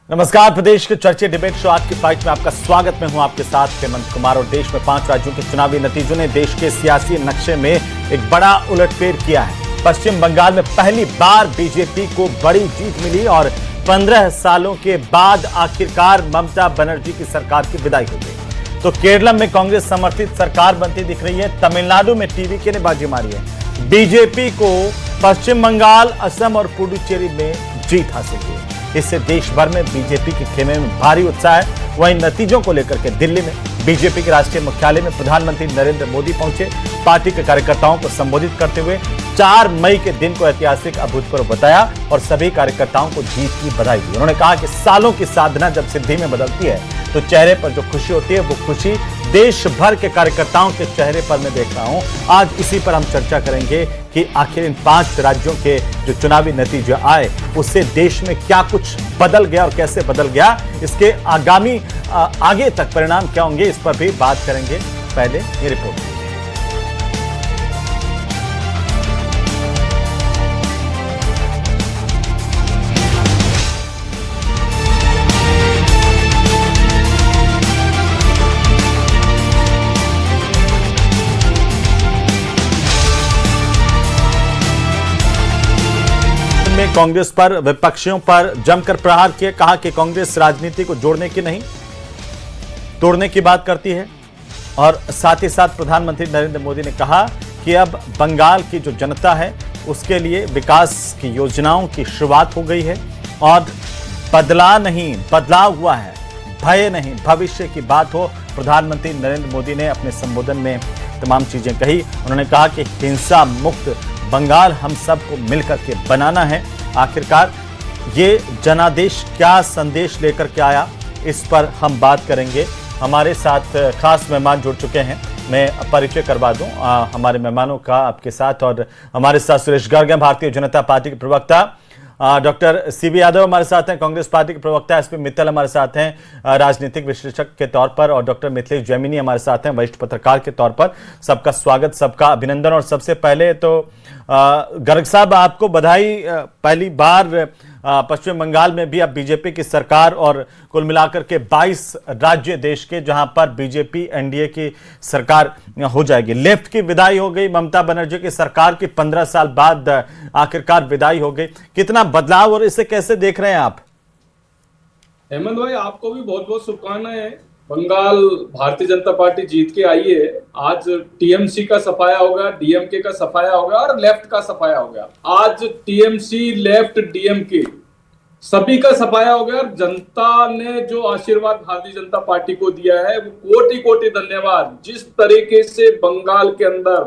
नमस्कार, प्रदेश के चर्चे डिबेट शो आज की फाइट में आपका स्वागत। मैं हूं आपके साथ हेमंत कुमार। और देश में 5 राज्यों के चुनावी नतीजों ने देश के सियासी नक्शे में एक बड़ा उलटफेर किया है। पश्चिम बंगाल में पहली बार बीजेपी को बड़ी जीत मिली और 15 सालों के बाद आखिरकार ममता बनर्जी की सरकार की विदाई हो गई। तो केरल में कांग्रेस समर्थित सरकार बनती दिख रही है। तमिलनाडु में टीवीके ने बाजी मारी है। बीजेपी को पश्चिम बंगाल, असम और पुडुचेरी में जीत हासिल हुई। इससे देश भर में बीजेपी के खेमे में भारी उत्साह है। वहीं नतीजों को लेकर के दिल्ली में बीजेपी के राष्ट्रीय मुख्यालय में प्रधानमंत्री नरेंद्र मोदी पहुंचे। पार्टी के कार्यकर्ताओं को संबोधित करते हुए 4 मई के दिन को ऐतिहासिक अभूतपूर्व बताया और सभी कार्यकर्ताओं को जीत की बधाई दी। उन्होंने कहा कि सालों की साधना जब सिद्धि में बदलती है तो चेहरे पर जो खुशी होती है वो खुशी देश भर के कार्यकर्ताओं के चेहरे पर मैं देख रहा हूं। आज इसी पर हम चर्चा करेंगे कि आखिर इन 5 राज्यों के जो चुनावी नतीजे आए उससे देश में क्या कुछ बदल गया और कैसे बदल गया, इसके आगामी आगे तक परिणाम क्या होंगे, इस पर भी बात करेंगे। पहले ये रिपोर्ट। में कांग्रेस पर विपक्षियों पर जमकर प्रहार किए। कहा कि कांग्रेस राजनीति को जोड़ने की नहीं तोड़ने की बात करती है। और साथ ही साथ प्रधानमंत्री नरेंद्र मोदी ने कहा कि अब बंगाल की जो जनता है उसके लिए विकास की योजनाओं की शुरुआत हो गई है और बदलाव हुआ है, भय नहीं, भविष्य की बात हो। प्रधानमंत्री नरेंद्र मोदी ने अपने संबोधन में तमाम चीजें कही। उन्होंने कहा कि हिंसा मुक्त बंगाल हम सबको मिलकर के बनाना है। आखिरकार ये जनादेश क्या संदेश लेकर के आया, इस पर हम बात करेंगे। हमारे साथ खास मेहमान जुड़ चुके हैं। मैं परिचय करवा दूं हमारे मेहमानों का आपके साथ। और हमारे साथ सुरेश गर्ग हैं, भारतीय जनता पार्टी के प्रवक्ता। डॉक्टर सीबी यादव हमारे साथ हैं, कांग्रेस पार्टी के प्रवक्ता। एसपी मित्तल हमारे साथ हैं, राजनीतिक विश्लेषक के तौर पर। और डॉक्टर मिथिलेश जैमिनी हमारे साथ हैं, वरिष्ठ पत्रकार के तौर पर। सबका स्वागत, सबका अभिनंदन। और सबसे पहले तो गर्ग साहब, आपको बधाई। पहली बार पश्चिम बंगाल में भी अब बीजेपी की सरकार और कुल मिलाकर के 22 राज्य देश के जहां पर बीजेपी एनडीए की सरकार हो जाएगी। लेफ्ट की विदाई हो गई, ममता बनर्जी की सरकार की 15 साल बाद आखिरकार विदाई हो गई। कितना बदलाव और इसे कैसे देख रहे हैं आप? हेमंत भाई, आपको भी बहुत बहुत शुभकामनाएं। बंगाल भारतीय जनता पार्टी जीत के आई है। आज टीएमसी का सफाया होगा, डीएमके का सफाया होगा और लेफ्ट का सफाया होगा। आज टीएमसी, लेफ्ट, डीएमके सभी का सफाया हो गया। और जनता ने जो आशीर्वाद भारतीय जनता पार्टी को दिया है वो कोटि कोटि धन्यवाद। जिस तरीके से बंगाल के अंदर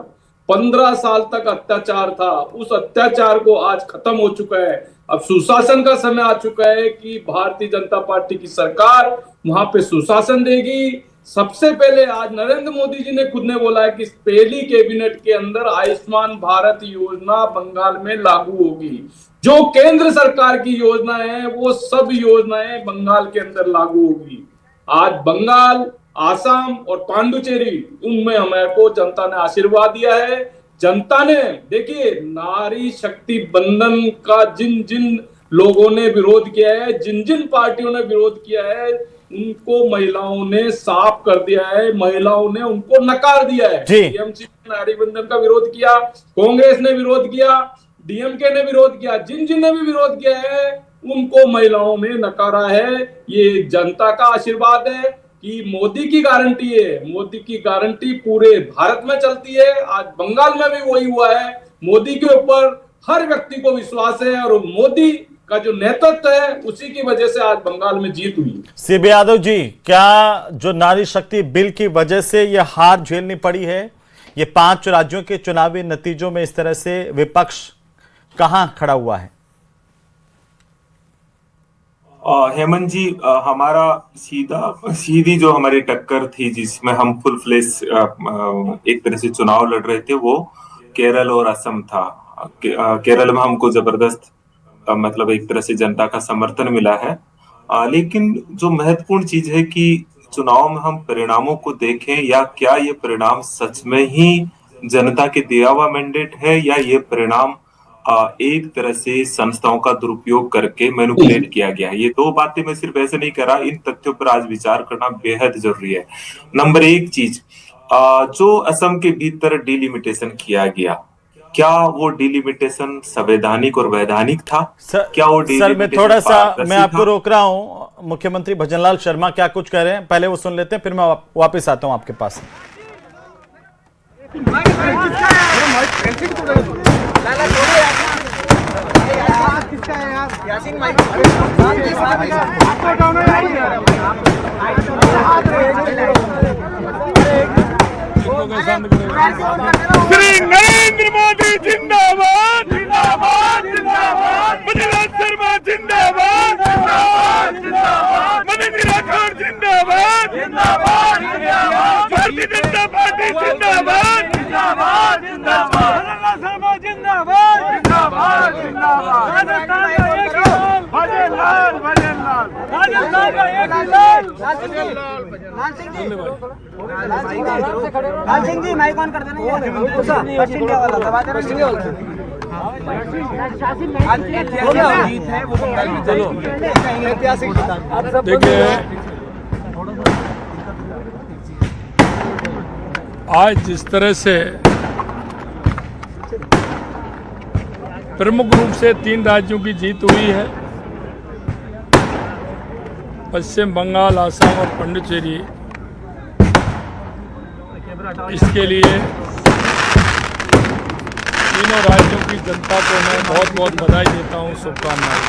15 साल तक अत्याचार था, उस अत्याचार को आज खत्म हो चुका है। अब सुशासन का समय आ चुका है कि भारतीय जनता पार्टी की सरकार वहां पे सुशासन देगी। सबसे पहले आज नरेंद्र मोदी जी ने खुद ने बोला है कि पहली कैबिनेट के अंदर आयुष्मान भारत योजना बंगाल में लागू होगी। जो केंद्र सरकार की योजना है वो सब योजनाएं बंगाल के अंदर लागू होगी। आज बंगाल, आसाम और पांडुचेरी, उनमें हमें को जनता ने आशीर्वाद दिया है। जनता ने देखिए, नारी शक्ति बंधन का जिन जिन लोगों ने विरोध किया है, जिन जिन पार्टियों ने विरोध किया है, उनको महिलाओं ने साफ कर दिया है। महिलाओं ने उनको नकार दिया है। टीएमसी ने नारी बंधन का विरोध किया, कांग्रेस ने विरोध किया, डीएमके ने विरोध किया। जिन जिन ने भी विरोध किया है उनको महिलाओं ने नकारा है। ये जनता का आशीर्वाद है कि मोदी की गारंटी है। मोदी की गारंटी पूरे भारत में चलती है। आज बंगाल में भी वही हुआ है। मोदी के ऊपर हर व्यक्ति को विश्वास है और मोदी का जो नेतृत्व है उसी की वजह से आज बंगाल में जीत हुई। सीबी यादव जी, क्या जो नारी शक्ति बिल की वजह से यह हार झेलनी पड़ी है? ये 5 राज्यों के चुनावी नतीजों में इस तरह से विपक्ष कहां खड़ा हुआ है? हेमंत जी, हमारा सीधी जो हमारी टक्कर थी जिसमें हम फुल फ्लेश एक तरह से चुनाव लड़ रहे थे वो केरल और असम था। केरल में हमको जबरदस्त मतलब एक तरह से जनता का समर्थन मिला है। लेकिन जो महत्वपूर्ण चीज है कि चुनाव में हम परिणामों को देखें, या क्या ये परिणाम सच में ही जनता के दिया हुआ मैंडेट है या ये परिणाम एक तरह से संस्थाओं का दुरुपयोग करके मैनिपुलेट किया गया है। ये दो बातें मैं सिर्फ ऐसे नहीं कर रहा, इन तथ्यों पर आज विचार करना बेहद जरूरी है। नंबर एक चीज, जो असम के भीतर डिलिमिटेशन किया गया, क्या वो डिलिमिटेशन संवैधानिक और वैधानिक था? क्या वो सर मैं थोड़ा सा मैं आपको रोक रहा हूं। मुख्यमंत्री भजनलाल शर्मा क्या कुछ कह रहे हैं, पहले वो सुन लेते हैं, फिर मैं वापस आता हूं आपके पास। श्री नरेंद्र मोदी जिंदाबाद जिंदाबाद जिंदाबाद, भजनलाल शर्मा जिंदाबाद जिंदाबाद जिंदाबाद, मदन राठौर जिंदाबाद जिंदाबाद जिंदाबाद, भारतीय जनता पार्टी जिंदाबाद जिंदाबाद जिंदाबाद, भजनलाल शर्मा जिंदाबाद जिंदाबाद जिंदाबाद, भजनलाल भजनलाल राजस्थान का एक लाल लाल सिंह जी माइक ऑन कर देना। पश्चिम इंडिया वाला दबा देना। पश्चिम इंडिया वाला देखिए, आज जिस तरह से प्रमुख रूप से 3 राज्यों की जीत हुई है, पश्चिम बंगाल, असम और पुडुचेरी, इसके लिए तीनों राज्यों की जनता को मैं बहुत बहुत बधाई देता हूं, शुभकामनाएं,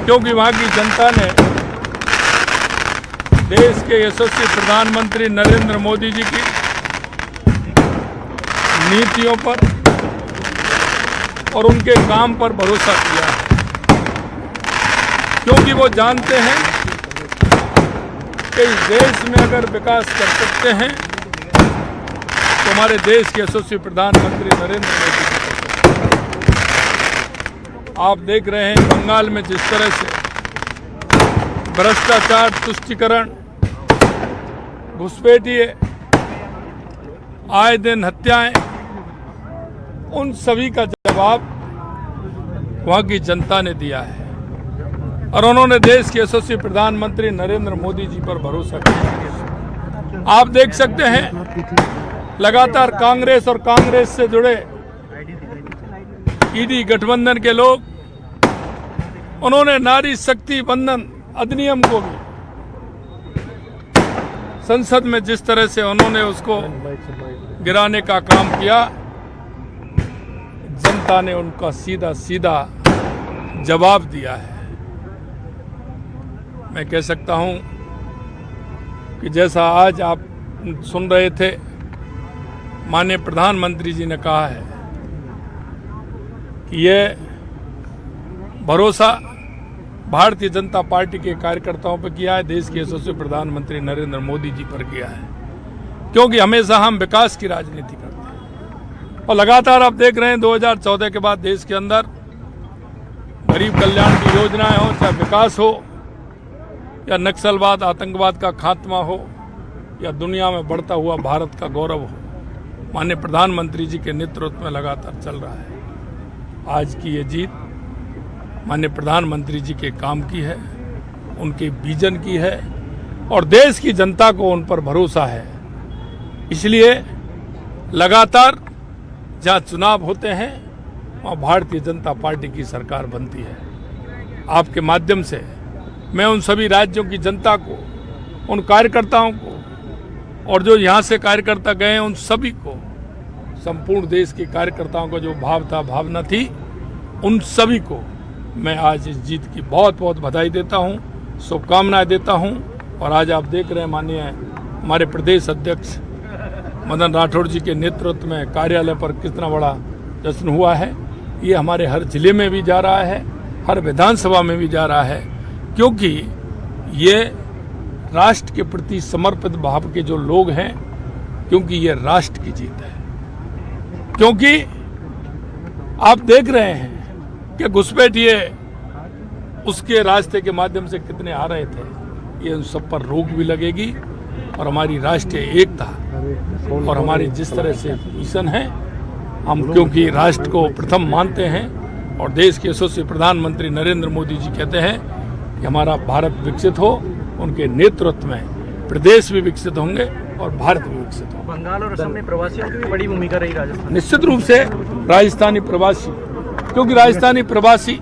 क्योंकि वहां की जनता ने देश के यशस्वी प्रधानमंत्री नरेंद्र मोदी जी की नीतियों पर और उनके काम पर भरोसा किया है, क्योंकि वो जानते हैं कि इस देश में अगर विकास कर सकते हैं तो हमारे देश के यशस्वी प्रधानमंत्री नरेंद्र मोदी जी कर सकते हैं। आप देख रहे हैं बंगाल में जिस तरह से भ्रष्टाचार, तुष्टीकरण, घुसपैठिए, आए दिन हत्याएं, उन सभी का जवाब वहां की जनता ने दिया है और उन्होंने देश के यशस्वी प्रधानमंत्री नरेंद्र मोदी जी पर भरोसा किया। आप देख सकते हैं लगातार कांग्रेस और कांग्रेस से जुड़े ईडी गठबंधन के लोग, उन्होंने नारी शक्ति बंधन अधिनियम को भी संसद में जिस तरह से उन्होंने उसको गिराने का काम किया, जनता ने उनका सीधा सीधा जवाब दिया है। मैं कह सकता हूं कि जैसा आज आप सुन रहे थे, माननीय प्रधानमंत्री जी ने कहा है कि ये भरोसा भारतीय जनता पार्टी के कार्यकर्ताओं पर किया है, देश के यशस्वी प्रधानमंत्री नरेंद्र मोदी जी पर किया है, क्योंकि हमेशा हम विकास की राजनीति करते हैं। और लगातार आप देख रहे हैं 2014 के बाद देश के अंदर गरीब कल्याण की योजनाएं हो, चाहे विकास हो, या नक्सलवाद, आतंकवाद का खात्मा हो, या दुनिया में बढ़ता हुआ भारत का गौरव हो, माननीय प्रधानमंत्री जी के नेतृत्व में लगातार चल रहा है। आज की ये जीत माननीय प्रधानमंत्री जी के काम की है, उनके विजन की है और देश की जनता को उन पर भरोसा है। इसलिए लगातार जहाँ चुनाव होते हैं वहाँ भारतीय जनता पार्टी की सरकार बनती है। आपके माध्यम से मैं उन सभी राज्यों की जनता को, उन कार्यकर्ताओं को और जो यहाँ से कार्यकर्ता गए हैं उन सभी को, संपूर्ण देश के कार्यकर्ताओं का जो भाव था, भावना थी, उन सभी को मैं आज इस जीत की बहुत बहुत बधाई देता हूँ, शुभकामनाएं देता हूँ। और आज आप देख रहे हैं माननीय हमारे प्रदेश अध्यक्ष मदन राठौर जी के नेतृत्व में कार्यालय पर कितना बड़ा जश्न हुआ है। ये हमारे हर जिले में भी जा रहा है, हर विधानसभा में भी जा रहा है, क्योंकि ये राष्ट्र के प्रति समर्पित भाव के जो लोग हैं, क्योंकि ये राष्ट्र की जीत है। क्योंकि आप देख रहे हैं कि घुसपैठिए उसके रास्ते के माध्यम से कितने आ रहे थे, ये उन सब पर रोक भी लगेगी और हमारी राष्ट्रीय एकता और हमारी जिस तरह से मिशन है हम क्योंकि राष्ट्र को प्रथम मानते हैं और देश के यशस्वी प्रधानमंत्री नरेंद्र मोदी जी कहते हैं कि हमारा भारत विकसित हो, उनके नेतृत्व में प्रदेश भी विकसित होंगे और भारत भी विकसित होगा। बंगाल और असम में प्रवासियों की भी बड़ी भूमिका रही राजस्थान। निश्चित रूप से राजस्थानी प्रवासी, क्योंकि राजस्थानी प्रवासी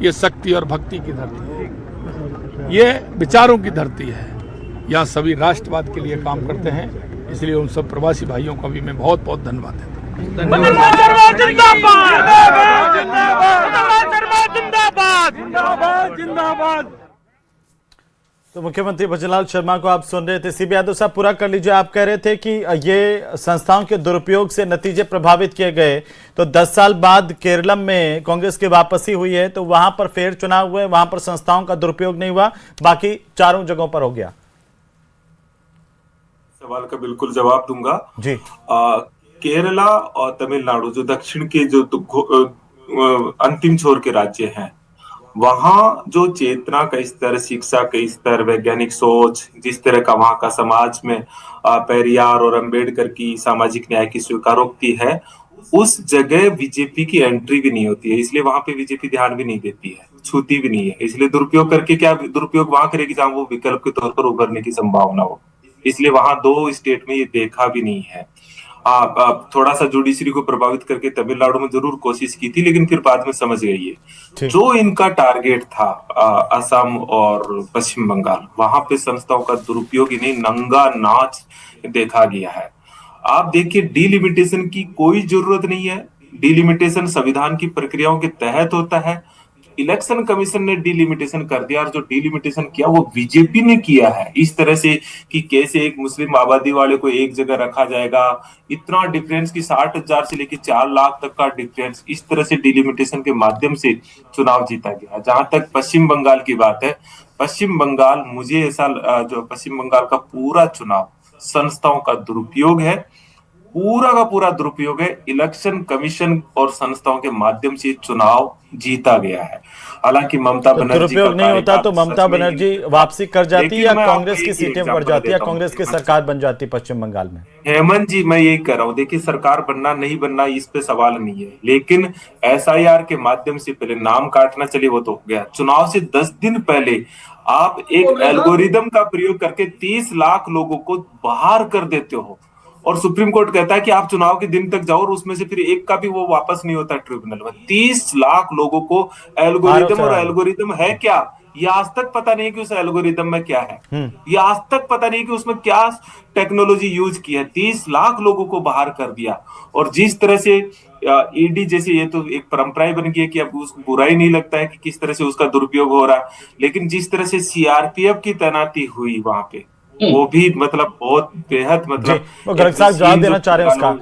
ये शक्ति और भक्ति की धरती है, ये विचारों की धरती है। यहाँ सभी राष्ट्रवाद के लिए काम करते हैं, इसलिए उन सब प्रवासी भाइयों का भी मैं बहुत बहुत धन्यवाद देता हूँ। तो मुख्यमंत्री भजनलाल शर्मा को आप सुन रहे थे। सीबी यादव साहब, पूरा कर लीजिए। आप कह रहे थे कि ये संस्थाओं के दुरुपयोग से नतीजे प्रभावित किए गए, तो 10 साल बाद केरलम में कांग्रेस की वापसी हुई है, तो वहां पर फेर चुनाव हुए, वहां पर संस्थाओं का दुरुपयोग नहीं हुआ, बाकी चारों जगहों पर हो गया। सवाल का बिल्कुल जवाब दूंगा जी। केरला और तमिलनाडु जो दक्षिण के जो अंतिम छोर के राज्य हैं, वहां जो चेतना का स्तर, शिक्षा का स्तर, वैज्ञानिक सोच, जिस तरह का वहां का समाज में पेरियार और अंबेडकर की सामाजिक न्याय की स्वीकारोक्ति है, उस जगह बीजेपी की एंट्री भी नहीं होती है। इसलिए वहां पे बीजेपी ध्यान भी नहीं देती है, छूती भी नहीं है। इसलिए दुरुपयोग करके क्या दुरुपयोग वहां करेगी जहां वो विकल्प के तौर पर उभरने की संभावना हो। इसलिए वहां 2 स्टेट में ये देखा भी नहीं है। थोड़ा सा जुडिशरी को प्रभावित करके तमिलनाडु में जरूर कोशिश की थी, लेकिन फिर बाद में समझ गई है जो इनका टारगेट था असम और पश्चिम बंगाल, वहां पे संस्थाओं का दुरुपयोग ही नहीं, नंगा नाच देखा गया है। आप देखिए, डिलिमिटेशन की कोई जरूरत नहीं है। डिलिमिटेशन संविधान की प्रक्रियाओं के तहत होता है। इलेक्शन कमीशन ने डिलिमिटेशन कर दिया, और जो डिलिमिटेशन किया वो बीजेपी ने किया है, इस तरह से कि कैसे एक मुस्लिम आबादी वाले को एक जगह रखा जाएगा, इतना डिफरेंस की 60,000 से लेकर 4 लाख तक का डिफरेंस, इस तरह से डिलिमिटेशन के माध्यम से चुनाव जीता गया। जहां तक पश्चिम बंगाल की बात है, पश्चिम बंगाल, मुझे ऐसा जो पश्चिम बंगाल का पूरा चुनाव संस्थाओं का दुरुपयोग है, पूरा का पूरा दुरुपयोग है। इलेक्शन कमीशन और संस्थाओं के माध्यम से चुनाव जीता गया है। हालांकि ममता बनर्जी दुरुपयोग नहीं होता तो ममता बनर्जी वापसी कर जाती या कांग्रेस की सीटें बढ़ जाती या कांग्रेस की सरकार बन जाती पश्चिम बंगाल में। हेमंत जी, मैं यही कह रहा हूँ, देखिए सरकार बनना नहीं बनना इस पे सवाल नहीं है, लेकिन SIR के माध्यम से पहले नाम काटना, चलिए वो तो हो गया। चुनाव से 10 दिन पहले आप एक एल्गोरिदम का प्रयोग करके 30 लाख लोगों को बाहर कर देते हो, और सुप्रीम कोर्ट कहता है कि आप चुनाव के दिन तक जाओ, और उसमें से फिर एक का भी वो वापस नहीं होता ट्रिब्यूनल में। 30 लाख लोगों को एल्गोरिदम, और एल्गोरिदम है क्या ये आज तक पता नहीं कि उस एल्गोरिदम में क्या है, ये आज तक पता नहीं कि उसमें क्या टेक्नोलॉजी यूज की है। 30 लाख लोगों को बाहर कर दिया। और जिस तरह से ईडी जैसे, ये तो एक परंपरा बन गई है कि अब उसको बुरा ही नहीं लगता है कि किस तरह से उसका दुरुपयोग हो रहा है, लेकिन जिस तरह से CRPF की तैनाती हुई वहां पे, वो भी मतलब बहुत बेहद मतलब गर्ग साहब जवाब देना चाह रहे हैं उसका। मुझे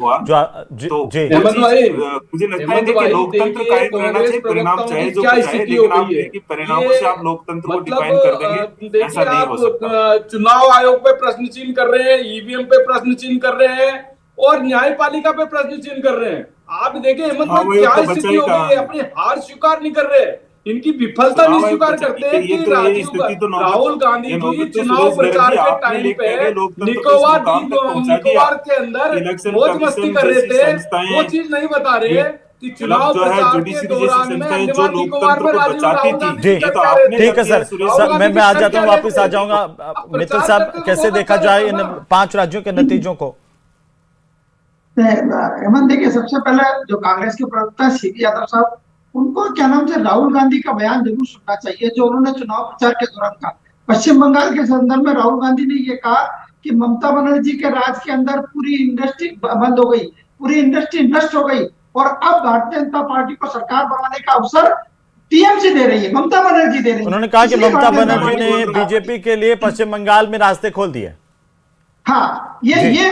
लगता है कि लोकतंत्र कायम रहना चाहिए, परिणाम चाहे जो चाहे, लेकिन आप कि परिणामों से आप लोकतंत्र को डिफाइन कर देंगे, ऐसा नहीं हो सकता। चुनाव आयोग पे प्रश्न चिन्ह कर रहे हैं, EVM पे प्रश्न चिन्ह कर रहे हैं, और न्यायपालिका पे प्रश्न चिन्ह कर रहे हैं। आप देखिए हेमंत भाई, क्या स्थिति हो गई है, अपनी हार स्वीकार नहीं कर रहे, इनकी विफलता नहीं स्वीकार करते हैं कि राहुल गांधी की चुनाव प्रचार के टाइम पे निकोबार के अंदर मौज मस्ती कर रहे थे, वो चीज नहीं बता रहे कि चुनाव प्रचार के दौरान में निकोबार में राहुल गांधी। ठीक है सर, मैं आ जाता हूँ, वापिस आ जाऊंगा। मित्तल साहब, कैसे देखा जाए इन 5 राज्यों के नतीजों को? हेमंत, देखिए, सबसे पहले जो कांग्रेस के प्रवक्ता सीबी यादव साहब, उनको क्या नाम से राहुल गांधी का बयान जरूर सुनना चाहिए जो उन्होंने चुनाव प्रचार के दौरान कहा। पश्चिम बंगाल के संदर्भ में राहुल गांधी ने ये कहा कि ममता बनर्जी के राज के अंदर पूरी इंडस्ट्री बंद हो गई, पूरी इंडस्ट्री नष्ट हो गई, और अब भारतीय जनता पार्टी को सरकार बनाने का अवसर TMC दे रही है, ममता बनर्जी दे रही है। उन्होंने कहा कि ममता बनर्जी ने बीजेपी के लिए पश्चिम बंगाल में रास्ते खोल दिए। हाँ, ये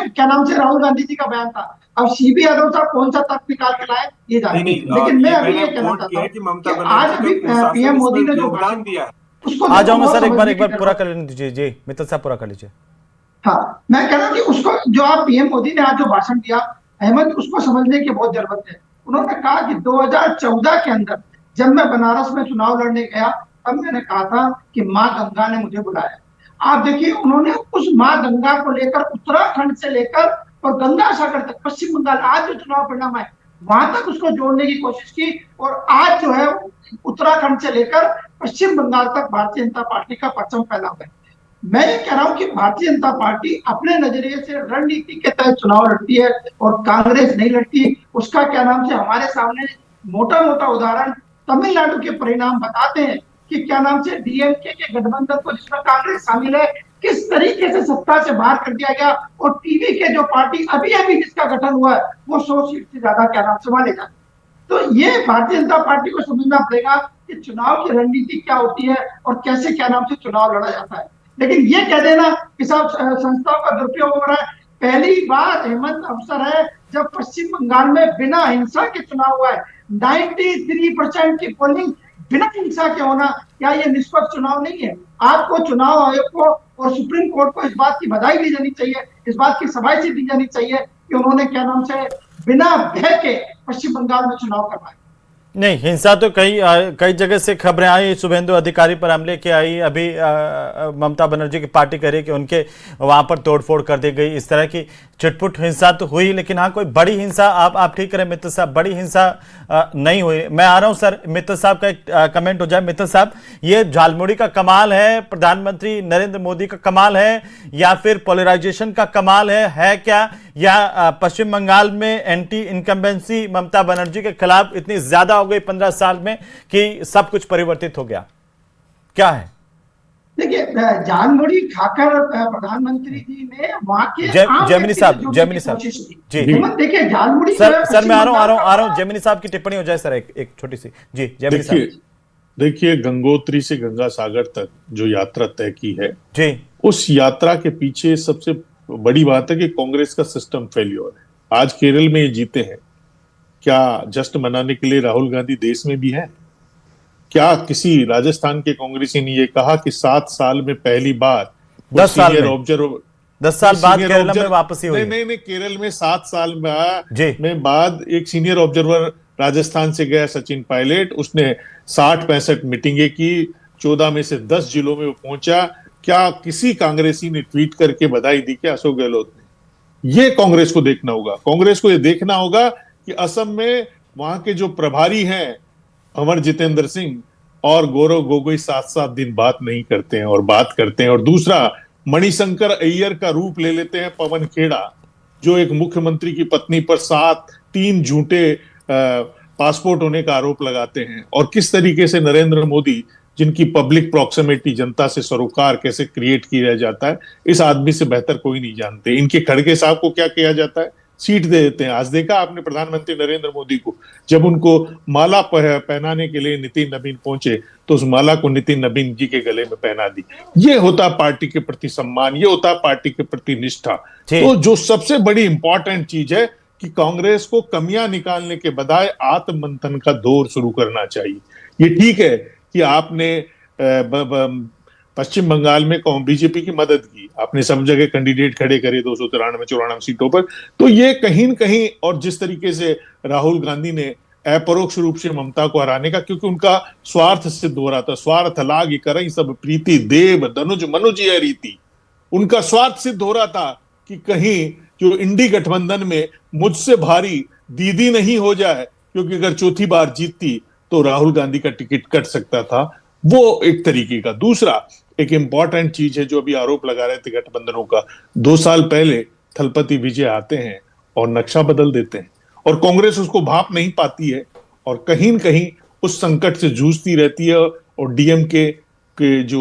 क्या नाम से राहुल गांधी जी का बयान था। अब सीबी यादव साहब कौन सा तर्क निकाल के लाए ये जाने, लेकिन मैं अभी ये कहना चाहता हूँ कि आज अभी PM मोदी ने जो भाषण दिया है उसको आ जाऊंगा सर, एक बार पूरा कर दीजिए। जी मित्तल साहब, पूरा कर लीजिए। हाँ, मैं कह रहा हूँ कि उसको जो आप PM मोदी ने आज जो भाषण दिया अहमद, उसको समझने की बहुत जरूरत है। उन्होंने कहा कि 2014 के अंदर जब मैं बनारस में चुनाव लड़ने गया, तब मैंने कहा था कि माँ गंगा ने मुझे बुलाया। आप देखिए, उन्होंने उस माँ गंगा को लेकर उत्तराखंड से लेकर और गंगा सागर तक पश्चिम बंगाल आज जो चुनाव परिणाम है वहां तक उसको जोड़ने की कोशिश की, और आज जो है उत्तराखंड से लेकर पश्चिम बंगाल तक भारतीय जनता पार्टी का परचम फैला हुआ है। मैं ये कह रहा हूं कि भारतीय जनता पार्टी अपने नजरिए से रणनीति के तहत चुनाव लड़ती है और कांग्रेस नहीं लड़ती। उसका क्या नाम से हमारे सामने मोटा मोटा उदाहरण तमिलनाडु के परिणाम बताते हैं कि क्या नाम से डीएमके के गठबंधन को जिसमें कांग्रेस शामिल है किस तरीके से सत्ता से बाहर कर दिया गया, और टीवी के जो पार्टी अभी अभी जिसका गठन हुआ है वो 100 सीट से ज्यादा क्या नाम से माने जाते। तो ये भारतीय जनता पार्टी को समझना पड़ेगा कि चुनाव की रणनीति क्या होती है और कैसे क्या नाम से चुनाव लड़ा जाता है। लेकिन ये कह देना कि सब संस्थाओं का दुरुपयोग हो रहा है, पहली बार हेमंत अवसर है जब पश्चिम बंगाल में बिना हिंसा के चुनाव हुआ है। 93% की पोलिंग बिना हिंसा के होना, क्या ये निष्पक्ष चुनाव नहीं है? आपको चुनाव आयोग को और सुप्रीम कोर्ट को इस बात की बधाई दी जानी चाहिए, इस बात की शाबाशी दी जानी चाहिए कि उन्होंने क्या नाम से बिना भय के पश्चिम बंगाल में चुनाव करवाए। नहीं, हिंसा तो कई जगह से खबरें आई, शुभेंदु अधिकारी पर हमले की आई, अभी ममता बनर्जी की पार्टी कह रही कि उनके वहां पर तोड़फोड़ कर दी गई। इस तरह की चिटपुट हिंसा तो हुई, लेकिन हाँ कोई बड़ी हिंसा, आप ठीक करें मित्र साहब, बड़ी हिंसा नहीं हुई। मैं आ रहा हूं सर, मित्र साहब का एक कमेंट हो जाए। मित्र साहब, ये झालमुड़ी का कमाल है, प्रधानमंत्री नरेंद्र मोदी का कमाल है, या फिर पोलराइजेशन का कमाल है क्या, या पश्चिम बंगाल में एंटी इनकम्बेंसी ममता बनर्जी के खिलाफ इतनी ज्यादा हो गई 15 साल में कि सब कुछ परिवर्तित हो गया, क्या है? देखिए, जानबूझ खाकर प्रधानमंत्री जी ने वहां के जैमिनी साहब जी, देखिए जानबूझ सर मैं आ रहा हूं जैमिनी साहब की टिप्पणी हो जाए सर, एक छोटी सी जी। जैमिनी साहब, देखिए गंगोत्री से गंगा सागर तक जो यात्रा तय की है जी, उस यात्रा के पीछे सबसे बड़ी बात है कि कांग्रेस का सिस्टम फेल्योर है। आज केरल में ये जीते हैं, क्या जश्न मनाने के लिए राहुल गांधी देश में भी है? क्या किसी राजस्थान के कांग्रेसी ने ये कहा कि 7 साल में पहली बार 10 साल बाद केरल में वापसी हुई? नहीं, केरल में 7 साल में बाद एक सीनियर ऑब्जर्वर राजस्थान से गया, सचिन पायलट, उसने 60-65 मीटिंगें की, 14 में से 10 जिलों में वो पहुंचा। क्या किसी कांग्रेसी ने ट्वीट करके बधाई दी क्या अशोक गहलोत ने? ये कांग्रेस को देखना होगा। कांग्रेस को ये देखना होगा कि असम में वहां के जो प्रभारी हैं अमर जितेंद्र सिंह और गौरव गोगोई 7-7 दिन बात नहीं करते हैं और बात करते हैं। और दूसरा, मणिशंकर अय्यर का रूप ले लेते हैं पवन खेड़ा, जो एक मुख्यमंत्री की पत्नी पर 3 झूठे पासपोर्ट होने का आरोप लगाते हैं। और किस तरीके से नरेंद्र मोदी, जिनकी पब्लिक प्रॉक्सिमिटी, जनता से सरोकार कैसे क्रिएट किया जाता है, इस आदमी से बेहतर कोई नहीं जानते। इनके खड़गे साहब को क्या किया जाता है? सीट दे देते हैं। आज देखा आपने प्रधानमंत्री नरेंद्र मोदी को, जब उनको माला पहनाने के लिए नितिन नवीन पहुंचे तो उस माला को नितिन नवीन जी के गले में पहना दी। ये होता पार्टी के प्रति सम्मान, ये होता पार्टी के प्रति निष्ठा। तो जो सबसे बड़ी इंपॉर्टेंट चीज है कि कांग्रेस को कमियां निकालने के बजाय आत्ममंथन का दौर शुरू करना चाहिए। ये ठीक है कि आपने पश्चिम बंगाल में बीजेपी की मदद की, आपने सब जगह कैंडिडेट खड़े करे 293-94 सीटों पर, तो ये कहीं न कहीं, और जिस तरीके से राहुल गांधी ने अपरोक्ष रूप से ममता को हराने का, क्योंकि उनका स्वार्थ सिद्ध हो रहा था, स्वार्थ लाग करई सब प्रीति देव धनुज मनुज ये रीति, उनका स्वार्थ सिद्ध हो रहा था कि कहीं जो इंडी गठबंधन में मुझसे भारी दीदी नहीं हो जाए, क्योंकि अगर चौथी बार जीतती तो राहुल गांधी का टिकट कट सकता था। वो एक तरीके का। दूसरा, एक इंपॉर्टेंट चीज है जो अभी आरोप लगा रहे थे गठबंधनों का, 2 साल पहले थलपति विजय आते हैं और नक्शा बदल देते हैं, और कांग्रेस उसको भाप नहीं पाती है और कहीं न कहीं उस संकट से जूझती रहती है। और डीएमके के जो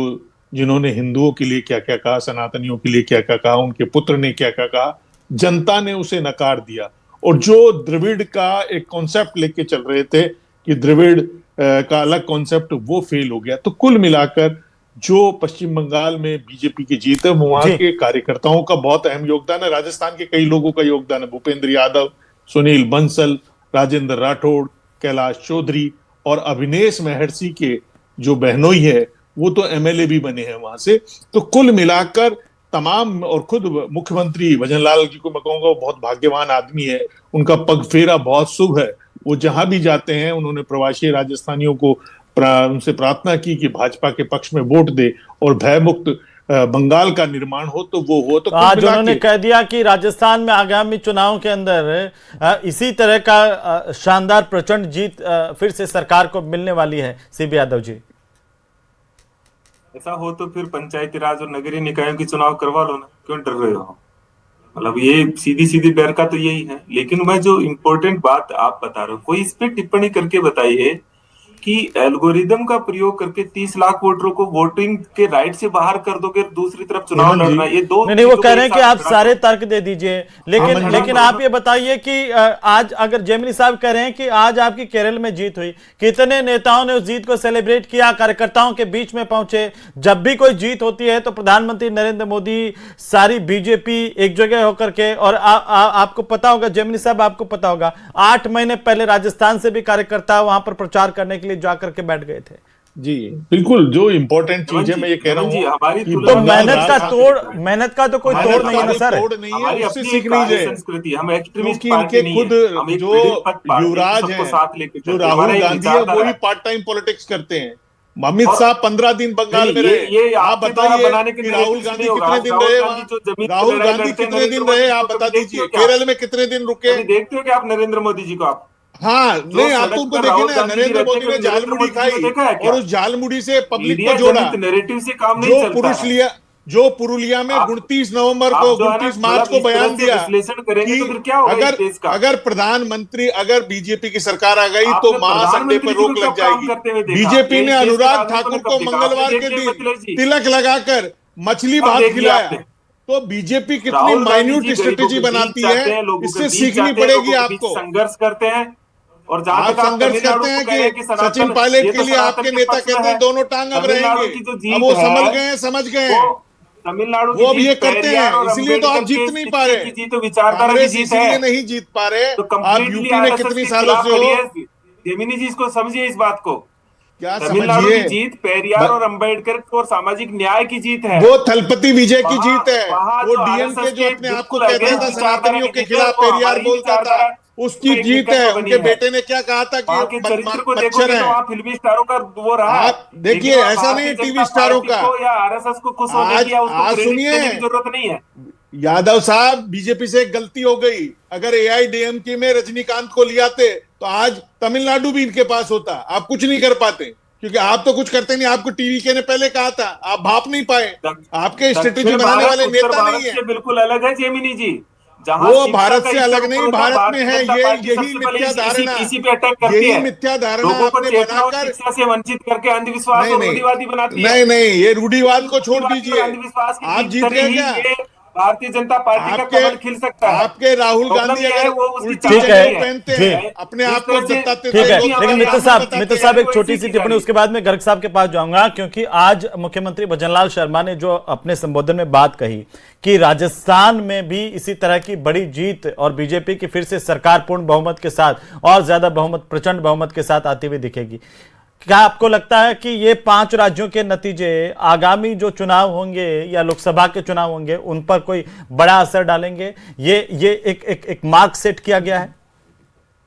जिन्होंने हिंदुओं के लिए क्या क्या कहा, सनातनियों के लिए क्या क्या कहा, उनके पुत्र ने क्या क्या कहा, जनता ने उसे नकार दिया। और जो द्रविड़ का एक कॉन्सेप्ट लेके चल रहे थे कि द्रविड़ का अलग कॉन्सेप्ट, वो फेल हो गया। तो कुल मिलाकर जो पश्चिम बंगाल में बीजेपी की जीत है, वहां के कार्यकर्ताओं का बहुत अहम योगदान है, राजस्थान के कई लोगों का योगदान है, भूपेंद्र यादव, सुनील बंसल, राजेंद्र राठौड़, कैलाश चौधरी और अभिनेश महर्षि के जो बहनोई है वो तो एमएलए भी बने हैं वहां से। तो कुल मिलाकर तमाम, और खुद मुख्यमंत्री भजनलाल जी को मैं कहूंगा वो बहुत भाग्यवान आदमी है, उनका पगफेरा बहुत शुभ है। वो जहां भी जाते हैं उन्होंने प्रवासी राजस्थानियों को उनसे प्रार्थना की कि भाजपा के पक्ष में वोट दे और भयमुक्त बंगाल का निर्माण हो तो वो हो। तो आज उन्होंने कह दिया कि राजस्थान में आगामी चुनाव के अंदर इसी तरह का शानदार प्रचंड जीत फिर से सरकार को मिलने वाली है। सीबी यादव जी, ऐसा हो तो फिर पंचायती राज और नगरीय निकायों के चुनाव करवा लो ना, क्यों डर रहे हो? मतलब ये सीधी सीधी डर का तो यही है। लेकिन मैं जो इम्पोर्टेंट बात आप बता रहे हो, कोई इस पे टिप्पणी करके बताइए कि एल्गोरिदम का प्रयोग करके 30 लाख वोटरों को वोटिंग के राइट से बाहर कर दोगे, दूसरी तरफ चुनाव लड़ना, ये दो नहीं वो कह रहे हैं कि आप सारे तर्क दे दीजिए, लेकिन आप ये बताइए कि आज अगर जेमिनी साहब कह रहे हैं कि आज आपकी केरल में जीत हुई, कितने नेताओं ने उस जीत को सेलिब्रेट किया, कार्यकर्ताओं के बीच में पहुंचे? जब भी कोई जीत होती है तो प्रधानमंत्री नरेंद्र मोदी, सारी बीजेपी एक जगह होकर के, और आपको पता होगा जेमिनी साहब, आपको पता होगा 8 महीने पहले राजस्थान से भी कार्यकर्ता वहां पर प्रचार करने के लिए जाकर के बैठ गए थे। जी बिल्कुल, जो इम्पोर्टेंट चीज है मैं ये कह रहा हूँ, तो मेहनत का तो कोई तोड़ नहीं है ना सर। तोड़ नहीं है, उससे सीखनी है संस्कृति। हम एक्सट्रीमिस्ट क्योंकि इनके खुद जो युवराज हैं, जो राहुल गांधी है, वो ही पार्ट टाइम पॉलिटिक्स करते हैं। अमित शाह 15 दिन बंगाल में रहे। आप बताइए कि राहुल गांधी कितने दिन रहे वहां? राहुल गांधी कितने दिन रहे आप बता दीजिए? केरल में कितने दिन रुके? देखते हो कि आप नरेंद्र मोदी जी को? आप हाँ नहीं, आप तो उनको देखिए ना, नरेंद्र मोदी ने झालमुड़ी खाई और उस झालमुड़ी से पब्लिक को जोड़ा। नैरेटिव से काम नहीं चलता। जो पुरुलिया में 29 नवंबर को 29 मार्च को बयान दिया कि अगर प्रधानमंत्री, अगर बीजेपी की सरकार आ गई तो महासंडे पर रोक लग जाएगी। बीजेपी ने अनुराग ठाकुर को मंगलवार के दिन तिलक लगाकर मछली भात खिलाया। तो बीजेपी कितनी माइन्यूट स्ट्रेटेजी बनाती है, इससे सीखनी पड़ेगी आपको। संघर्ष करते हैं और आप संघर्ष करते हैं कि सचिन पायलट के लिए आपके नेता कहते हैं दोनों टांग अब रहेंगे। अब वो समझ गए, समझ गए, तमिलनाडु वो अब ये करते हैं, इसलिए तो आप जीत नहीं पा रहे। कांग्रेस इसलिए नहीं जीत पा रहे। आप यूपी में कितनी सालों से हो? जेमिनी जी, इसको समझिए, इस बात को। क्या तमिलनाडु समझिए? की जीत पेरियार और अंबेडकर और सामाजिक न्याय की जीत है। वो थलपति विजय की जीत है। वो डीएमके जो अपने आप को कहता था सनातनियों के खिलाफ पेरियार बोलता था, उसकी जीत है। उनके बेटे ने क्या कहा था कि मच्छर है। फिल्मी स्टारों का वो रहा। आप देखिए, ऐसा नहीं टीवी स्टारों का या आरएसएस को खुश होने की या उसको सुनिए, जरूरत नहीं है। यादव साहब, बीजेपी से एक गलती हो गई। अगर एआईडीएमके में रजनीकांत को ले आते तो आज तमिलनाडु भी इनके पास होता। आप कुछ नहीं कर पाते क्योंकि आप तो कुछ करते नहीं। आपको टीवी के ने पहले कहा था, आप भाप नहीं पाए। आपके स्ट्रेटेजी बनाने वाले नेता नहीं है। बिल्कुल अलग है जेमिनी जी। वो भारत से अलग नहीं, भारत में है। यही मिथ्या धारणा, यही मिथ्या धारणा आपने बनाकर शिक्षा से वंचित करके अंधविश्वास और रूढ़िवादी बनाती है। नहीं, ये रूढ़िवाद को छोड़ दीजिए। आप जीत गए क्या? भारतीय जनता पार्टी का कमल खिल सकता है। आपके राहुल गांधी अगर उल्टी पहनते हैं, अपने आप को जताते, ठीक है। लेकिन मित्र साहब एक छोटी सी टिप्पणी, उसके बाद में गर्ग साहब के पास जाऊंगा, क्योंकि आज मुख्यमंत्री भजनलाल शर्मा ने जो अपने संबोधन में बात कही कि राजस्थान में भी इसी तरह की बड़ी जीत और बीजेपी की फिर से सरकार पूर्ण बहुमत के साथ और ज्यादा बहुमत, प्रचंड बहुमत के साथ आती हुई दिखेगी। क्या आपको लगता है कि ये 5 राज्यों के नतीजे आगामी जो चुनाव होंगे या लोकसभा के चुनाव होंगे उन पर कोई बड़ा असर डालेंगे? ये एक मार्क सेट किया गया है।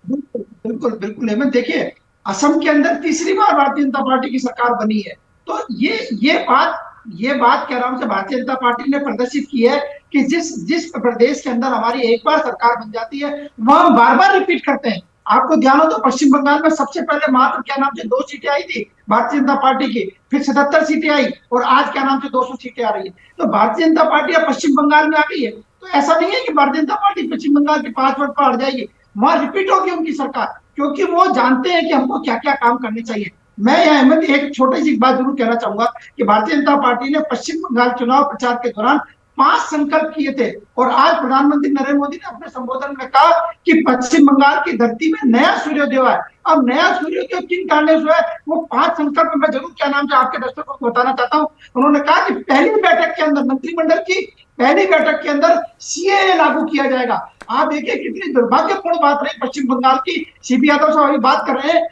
बिल्कुल बिल्कुल हेमंत, देखिए असम के अंदर तीसरी बार भारतीय जनता पार्टी की सरकार बनी है। तो ये बात कह रहा हूं, भारतीय जनता पार्टी ने प्रदर्शित की है कि जिस प्रदेश के अंदर हमारी एक बार सरकार बन जाती है वह हम बार बार रिपीट करते हैं। आपको ध्यान हो तो पश्चिम बंगाल में सबसे पहले मात्र क्या नाम से 2 सीटें आई थी भारतीय जनता पार्टी की, फिर 77 सीटें आई और आज क्या नाम से 200 सीटें आ रही है। तो भारतीय जनता पार्टी अब पश्चिम बंगाल में आ गई है। तो ऐसा नहीं है कि भारतीय जनता पार्टी पश्चिम बंगाल के 5 वोट पर हट जाएगी, वहां रिपीट होगी उनकी सरकार, क्योंकि वो जानते हैं कि हमको क्या क्या काम करने चाहिए। मैं यहाँ अहमद एक छोटी सी बात जरूर कहना चाहूंगा कि भारतीय जनता पार्टी ने पश्चिम बंगाल चुनाव प्रचार के दौरान 5 संकल्प किए थे और आज प्रधानमंत्री नरेंद्र मोदी ने अपने संबोधन में कहा कि पश्चिम बंगाल की धरती में नया सूर्योदय हुआ है। अब नया सूर्योदय किन कारणों से है, वो 5 संकल्प मैं जरूर क्या नाम से आपके दर्शकों को बताना चाहता हूँ। उन्होंने कहा कि पहली बैठक के अंदर, मंत्रिमंडल की पहली बैठक के अंदर सीएए लागू किया जाएगा। आप देखिए कितनी दुर्भाग्यपूर्ण बात रही पश्चिम बंगाल की। सीबी यादव साहब अभी बात कर रहे हैं,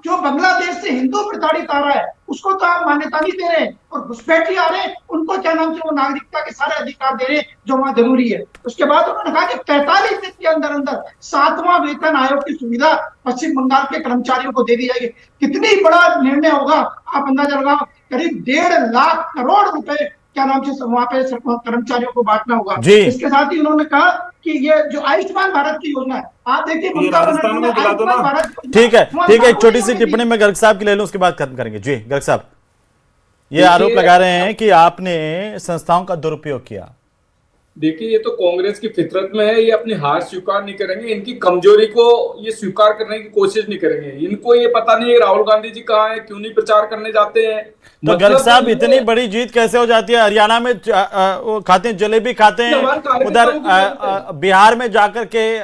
जो बांग्लादेश से हिंदू प्रताड़ित आ रहा है उसको तो आप मान्यता नहीं दे रहे, और घुसपैठी आ रहे हैं उनको क्या नाम से वो नागरिकता के सारे अधिकार दे रहे हैं जो वहां जरूरी है। उसके बाद उन्होंने कहा कि 45 दिन के अंदर अंदर 7वां वेतन आयोग की सुविधा पश्चिम बंगाल के कर्मचारियों को दे दी जाएगी। कितनी बड़ा निर्णय होगा, आप अंदाजा लगाओ। करीब 1.5 लाख करोड़ रुपए क्या नाम से वहां पे कर्मचारियों को बांटना होगा। जी। इसके साथ ही उन्होंने कहा कि ये जो आयुष्मान भारत की योजना है, आप देखिए ममता राजस्थान बनर्जी ने में दिला दो ना। आयुष्मान भारत ठीक है, वहाँ ठीक है, एक लागू छोटी नहीं सी होने टिप्पणी दी। में गर्ग साहब की ले लूं, उसके बाद खत्म करेंगे। जी गर्ग साहब, ये देखिए- आरोप लगा रहे हैं कि आपने संस्थाओं का दुरुपयोग किया। देखिए, ये तो कांग्रेस की फितरत में है, ये अपनी हार स्वीकार नहीं करेंगे, इनकी कमजोरी को ये स्वीकार करने की कोशिश नहीं करेंगे। इनको ये पता नहीं है राहुल गांधी जी कहाँ हैं, क्यों नहीं प्रचार करने जाते हैं। तो गर्ग साहब, ये- इतनी बड़ी जीत कैसे हो जाती है? हरियाणा में वो खाते हैं, जलेबी खाते हैं, हमारे कार्यकर्ताओं उधर की मेहनत है। बिहार में जाकर के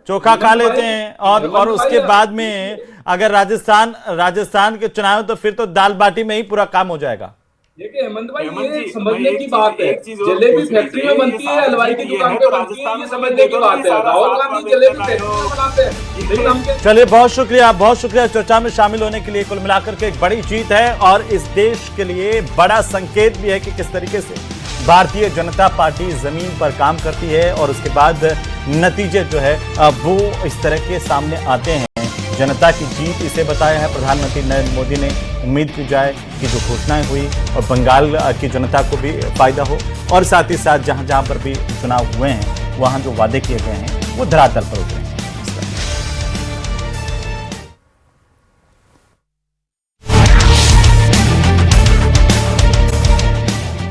चोखा खा लेते हैं, और उसके बाद में अगर राजस्थान के चुनाव, तो फिर तो दाल बाटी में ही पूरा काम हो जाएगा। देखिए हेमंत भाई, हेमंत ये जी, समझने मैं एक की चीज- बात है। एक चीज और जलेबी पूछ फैक्ट्री में लीजिए, बनती ये है, सारी हलवाई की चीजें दुकान हैं पे तो बनती है, ये राजस्थान में समझने की बात है। सारा राहुल साथ गांधी में जलेबी मिलकर फैक्ट्री में आयो। बनाते हैं, लेकिन हम क्या- चलिए, बहुत शुक्रिया चर्चा में शामिल होने के लिए। कुल मिलाकर के एक बड़ी जीत है, और इस देश के लिए बड़ा संकेत भी है कि किस तरीके से भारतीय जनता पार्टी जमीन पर काम करती है, और उसके बाद नतीजे जो है वो इस तरह के सामने आते हैं। जनता की जीत इसे बताया है प्रधानमंत्री नरेंद्र मोदी ने। उम्मीद की जाए कि जो घोषणाएं हुई और बंगाल की जनता को भी फायदा हो, और साथ ही साथ जहां जहां पर भी चुनाव हुए हैं वहां जो वादे किए गए हैं वो धरातल पर उतरे।